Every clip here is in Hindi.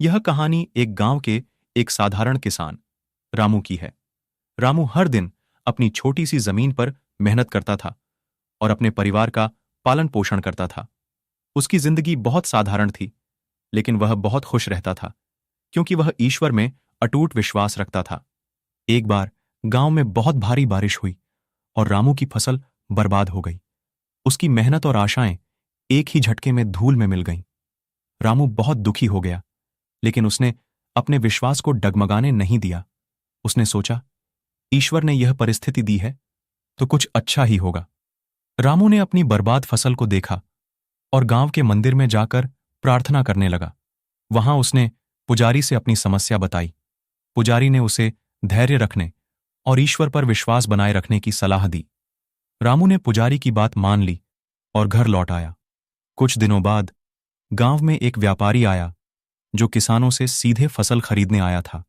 यह कहानी एक गांव के एक साधारण किसान रामू की है। रामू हर दिन अपनी छोटी सी जमीन पर मेहनत करता था और अपने परिवार का पालन पोषण करता था। उसकी जिंदगी बहुत साधारण थी, लेकिन वह बहुत खुश रहता था क्योंकि वह ईश्वर में अटूट विश्वास रखता था। एक बार गांव में बहुत भारी बारिश हुई और रामू की फसल बर्बाद हो गई। उसकी मेहनत और आशाएं एक ही झटके में धूल में मिल गईं। रामू बहुत दुखी हो गया, लेकिन उसने अपने विश्वास को डगमगाने नहीं दिया। उसने सोचा, ईश्वर ने यह परिस्थिति दी है तो कुछ अच्छा ही होगा। रामू ने अपनी बर्बाद फसल को देखा और गांव के मंदिर में जाकर प्रार्थना करने लगा। वहां उसने पुजारी से अपनी समस्या बताई। पुजारी ने उसे धैर्य रखने और ईश्वर पर विश्वास बनाए रखने की सलाह दी। रामू ने पुजारी की बात मान ली और घर लौट आया। कुछ दिनों बाद गांव में एक व्यापारी आया जो किसानों से सीधे फसल खरीदने आया था।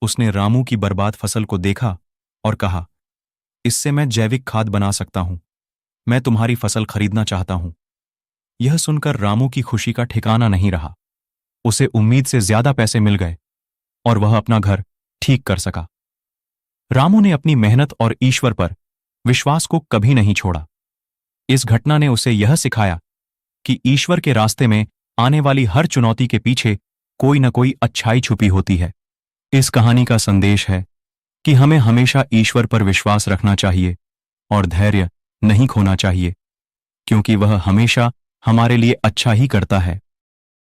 उसने रामू की बर्बाद फसल को देखा और कहा, इससे मैं जैविक खाद बना सकता हूं। मैं तुम्हारी फसल खरीदना चाहता हूं। यह सुनकर रामू की खुशी का ठिकाना नहीं रहा। उसे उम्मीद से ज्यादा पैसे मिल गए और वह अपना घर ठीक कर सका। रामू ने अपनी मेहनत और ईश्वर पर विश्वास को कभी नहीं छोड़ा। इस घटना ने उसे यह सिखाया कि ईश्वर के रास्ते में आने वाली हर चुनौती के पीछे कोई न कोई अच्छाई छुपी होती है। इस कहानी का संदेश है कि हमें हमेशा ईश्वर पर विश्वास रखना चाहिए और धैर्य नहीं खोना चाहिए, क्योंकि वह हमेशा हमारे लिए अच्छा ही करता है।